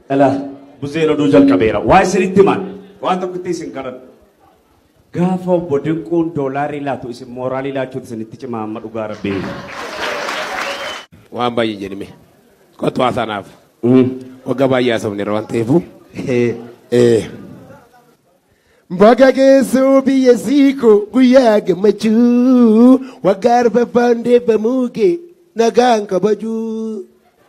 Ala buzeera dujal kabera waa isinitti man waan tokkotti isin kadhadhu gaafa obbo Dinquun doolaarii laatu isin mooraalii laachuutu isinitti cimaa amma dhugaa rabbii waan baay'ee jedhime kottu haasanaaf waggaa baay'ee haasofneera waan ta'eefu Baga geessoo biyya siiko guyyaa gammachuu waggaa arfaffaan deebamuuke nagaan kabajuu.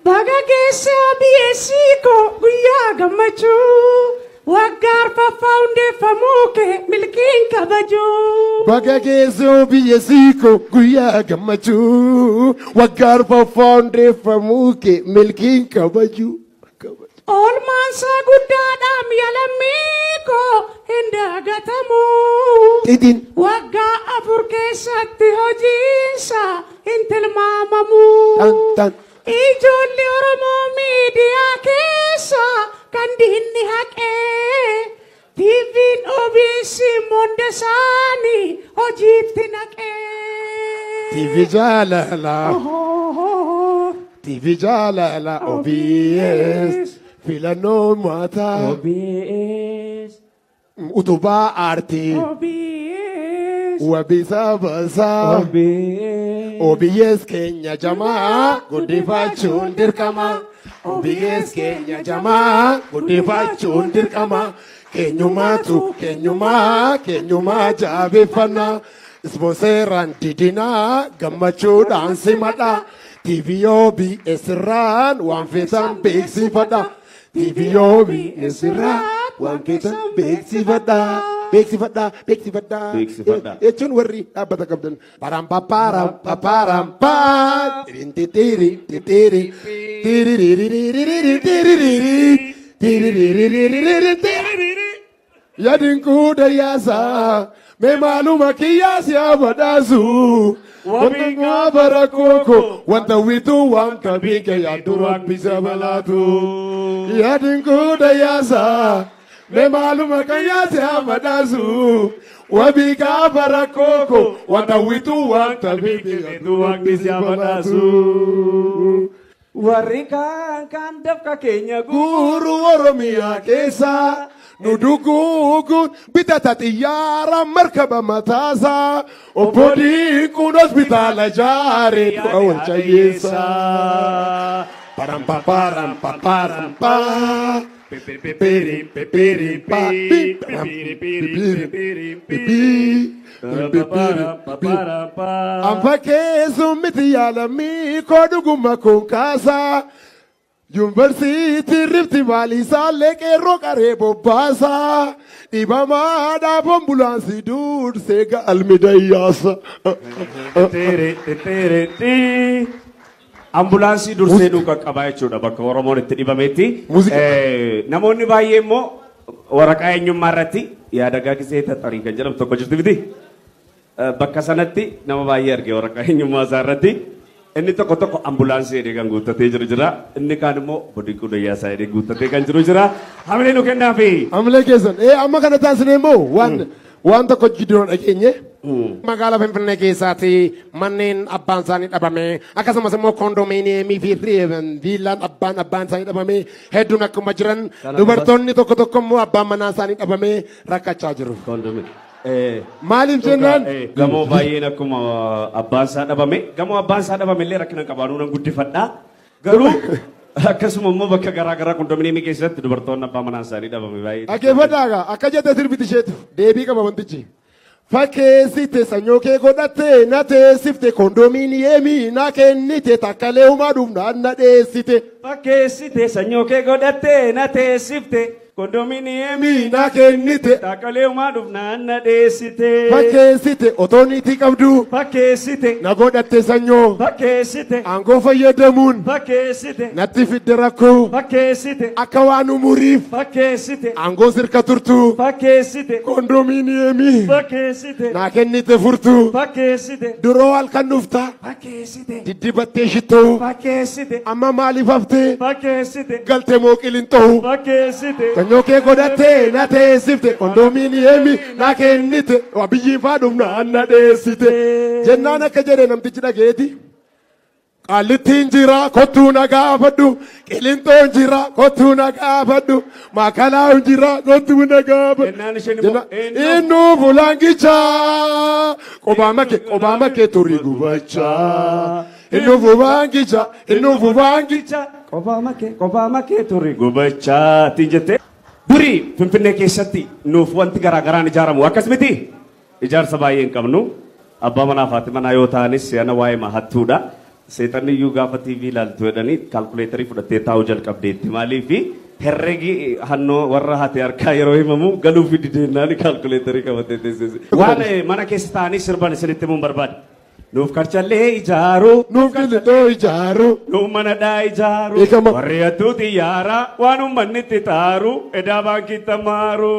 Baga geessoo biyya siiko guyyaa gammachuu waggaa arfaffaan deebamuuke milkiin kabajuu. Baga geessoo biyya siiko guyyaa gammachuu waggaa arfaffaan deebamuuke milkiin kabajuu. Olmaan saa guddaadhaam yaalamiiko hin dagatamu. Idin waggaa afur keessatti hojiinsa hin tilmaamamu. Ijoollee Oromoo miidiyaa keessa kan diinni haqee TV'n OBS monda isaanii hojiitti naqee. TV jaalala TV jaalala OBS filannoo maataa OBS utubaa aartii OBS wabisa basaa OBS keenya jamaa guddifachuun dirqama OBS keenya jamaa guddifachuun dirqama keenyumaa jabeeffannaa ispoonseeraan didinaa gammachuudhaan simadha TV OBS irraan waan feetan beeksifadha TV OBS irraan waan feetan beeksifadha. Jechuun warri dhaabbata qabdan parampaparam Yadin kuda yasa me maluma kiyasi abadazu wabinga barakoko wanta witu wanta bike ya durak bisabalatu Yadin kuda yasa me maluma kiyasi abadazu wabinga barakoko wanta witu wanta bike ya durak bisabalatu Warrikan kan dafka Kenya Guru Oromia keessa nudugugun bitata xiyyaara markaba mataasaa obbodiin kun hospitaala jaaree du'a walchayyeessa. Anfa keessuun miti yaalamii koo dhuguma kun kaasaa. Yuunivarsiitii Rifti Vaalii saallee qeerroo qaree bobbaasaa dhibamaa ambulaansii dursee ga'almidayyaasa. Ambulaansii dursee dhuga qabaa jechuudha bakka Oromoon itti dhibametti. Namoonni baay'ee immoo waraqaa eenyummaa irratti yaada gaaggisee tattarii kan jedhamu tokko jirti miti. Bakka sanatti nama baay'ee argee waraqaa eenyummaa isaa irratti. Inni tokko ambulaansii kan guuttatee jiru jira. Inni kaan immoo Dinquun Dayyaasaa guuttatee kan jiru jira. Hamilee nu kennaafi. Hamilee keessan. Amma kana taasisne immoo waan tokko gidduu dhageenye. Magaalaa Finfinnee keessaatti manneen abbaan isaanii dhabame akkasumas immoo kondominiyeemii fi viillaan abbaan isaanii dhabame hedduun akkuma jiran dubartoonni tokko immoo abbaan manaa isaanii dhabame rakkachaa jiru. Maaliif jennaan? Gamoo baay'een akkuma abbaan isaa dhabame. Gamoo abbaan isaa dhabame illee rakkina qabaanuu nan guddifadha. Garuu akkasuma immoo bakka garaagaraa kondominiyeemii keessatti dubartoonni abbaan manaa isaanii dhabame baay'ee. Dhaggeeffadhaa akka jette sirbiti isheetu deebii qaba wantichi. Fakkeessite sanyoo kee godhatte na teessifte kondominiyeemii na kennite takkalee humaadhuuf na dheessite. Fakkeessite sanyoo kee godhatte na teessifte. Kondominiyeemii na kennite takkalee humaadhuuf na dheessite. Fakkeessite otoo niitii qabdu. Fakkeessite na godhatte sanyoo. Fakkeessite aangoo fayyadamuun. Fakkeessite natti fidde rakkoo. Fakkeessite akka waan umuriif. Fakkeessite aangoo sirka turtuu. Fakkeessite kondominiyeemii. Fakkeessite na kennite furtuu. Fakkeessite duroo halkan dhufta. Fakkeessite diddibattee shittoo. Fakkeessite amma maaliif haftee. Fakkeessite galtee moo qilintoo. Fakkeessite sanyoo kee godhatte na teessifte kondominiyeemii na kennite biyyiin faadhuuf na dheessite. Jennaan akka jedhe namtichi dhageeti. Qalittiin jira kottuu na gaafadhu. Qilinxoon jira kottuu na gaafadhu. Makalaa'uun jira kottuu na gaafadhu. Innu fulangicha. Qobaama kee turii gubachaa. Innu fulangicha. Qobaama kee turii gubachaa. Tijjete. Durii Finfinnee keessatti nuuf wanti garaagaraan ijaaramu akkas miti. Ijaarsa baay'ee hin qabnu. Abbaa manaa fi manaa yoo ta'anis yana waa'ee mahattuudha. Seexanni iyyuu gaafa TV ilaaltu jedhanii kaalkuleetarii fudhattee taa'uu jalqabdeetti. Maaliif herregi hannoo warra hate harkaa yeroo himamu galuu fi dideennaani kaalkuleetarii qabatee teessise. Waan mana keessa taa'anii sirban isinitti himuun barbaada. Nuuf karchallee ijaaru. Nuuf qilixoo ijaaru. Nuuf manadhaa ijaaru. Warri hattuu xiyyaara waan uummanni itti taaru edaa baankii tamaaru.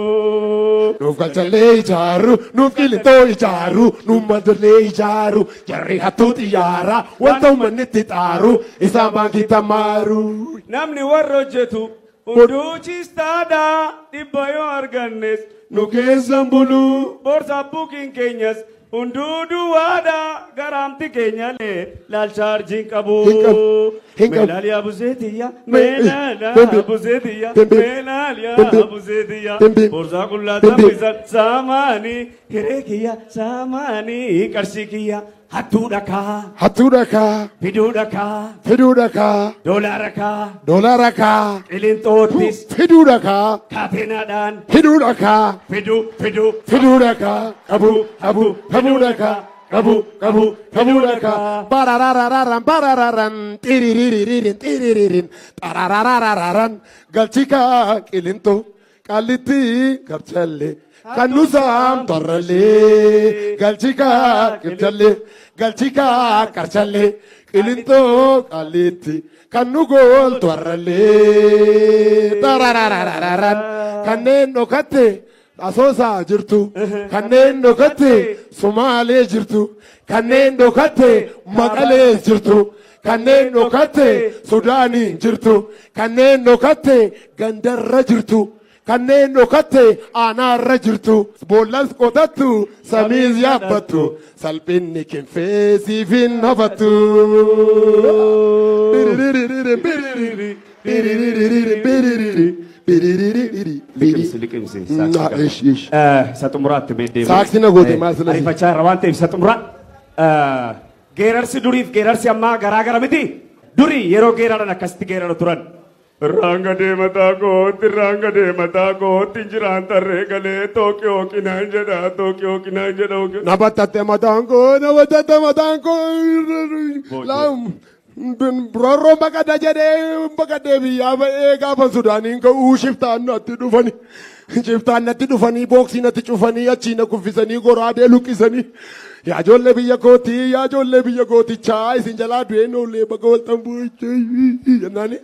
Nuuf karchallee ijaaru. Nuuf qilixoo ijaaru. Nuuf manadhaa ijaaru. Jarri hattuu xiyyaara wanta uummanni itti taaru isaan baankii tamaaru. Namni warra hojjetu hunduu chiistaadha dhibba yoo argannes nu keessan bulu boorsaa buukiin keenyas. Hunduu duwwaadha garaamti keenyalee laalcha arjiin qabu. Meelaaliyaa buzeetiyya. Meelaaliyaa buzeetiyya. Meelaaliyaa buzeetiyya. Boorsaa qullaa tambisan saamaanii hiree kiyya saamaanii qarshii kiyya. Hattuudha kaa. Hattuudha kaa. Fiduudha kaa. Fiduudha kaa. Doolaara kaa. Doolaara kaa. Qilinxoottis. Fiduudha kaa. Kaateenaadhaan. Fiduudha kaa. Fiduudha kaa. Qabuudha kaa. Qabuudha kaa. Bararararan tiriririn tararararan galchikaa qilinxoo qallitti karchallee. Kan nusaam torralee galchikaa karchallee qilinxoo qallitti kan nu gool torralee tararararan kanneen dhokatte asoosaa jirtu kanneen dhokatte sumaalee jirtu kanneen dhokatte maqalee jirtu kanneen dhokatte sudaanii jirtu kanneen dhokatte gandarra jirtu. Kanneen dhokatte aanaarra jirtu boollas qotattu samiis yaabbattu salphinni kinfeesiif hin hafattu. Isa xumuraatti beedeemu. Saaksii na goote maal sana. Arifachaa irra waan ta'eef isa xumuraa. Geerarsi duriif geerarsi ammaa garaagara miti. Durii yeroo geeraran akkasitti geerara turan. Ranga deemataa gootti jiraan tarree galee Tookiyo kinaan jedha. Nabattatte mataan koo. Rorroo baqadha jedhee baqadhee biyyaa ba'ee gaafa Sudaaniin ka'uu shiftaan natti dhufani. Shiftaan natti dhufanii booksii natti cufanii achii na kuffisanii goraadee luqqisanii. Yaa ijoollee biyya kootichaa isin jalaa du'een oollee bakka waltan bu'ee jennaani.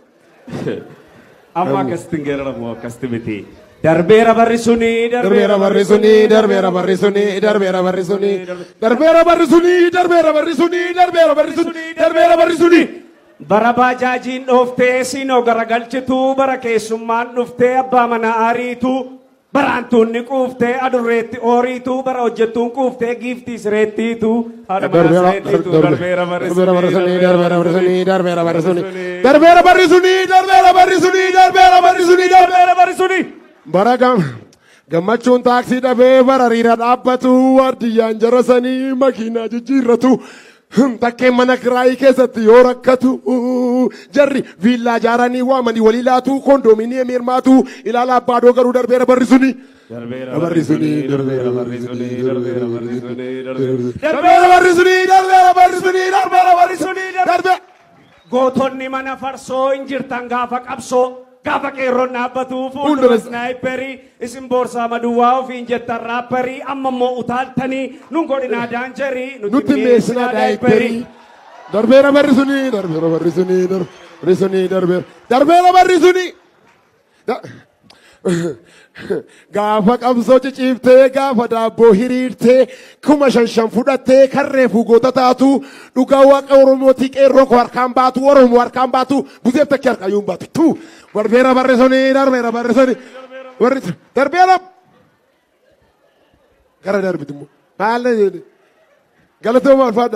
Amma akkasitti hin geeraramu akkasitti miti. Darbeera barrisuni. Bara baajaajiin dhooftee siinoo garagalchitu bara keessummaan dhuftee abbaa manaa ariitu baraan tuunni quuftee adurreetti ooriitu bara hojjettuun quuftee giiftii sireettiitu haadha manaa sireettiitu darbeera barrisuni. Bara gammachuun taaksii dhabee bara riira dhaabbatu waardiyyaan jarasanii makiinaa jijjiirratu. Takkeen mana kiraayii keessatti yoo rakkatu jarri viillaa ijaaranii waamanii walii laatu kondoominiyeem hirmaatu ilaala abbaadoo garuu darbeera barrisuni. Gootonni mana farsoo hin jirtan gaafa qabsoo. Gaafa qeerroon dhaabbatu fuuldura snaayiperii isin boorsaa maduwwaa ofiin jettan raapparii amma immoo utaaltanii nun godhinaa daanjarii nuti meessinaa daayiperii. Darbeera barrisuni. Gaafa qabsoo ciciiftee gaafa daabboo hiriirtee kuma shan fudhattee karree fuugoota taatu dhugaa waaqa Oromootii qeerroo koo harkaan baatu Oromoo harkaan baatu buzeef takkee harkaa yoo baatu. Darbeera barrisuni. Darbeera. Gara darbitu immoo. Maal galatoomaa ulfaadha.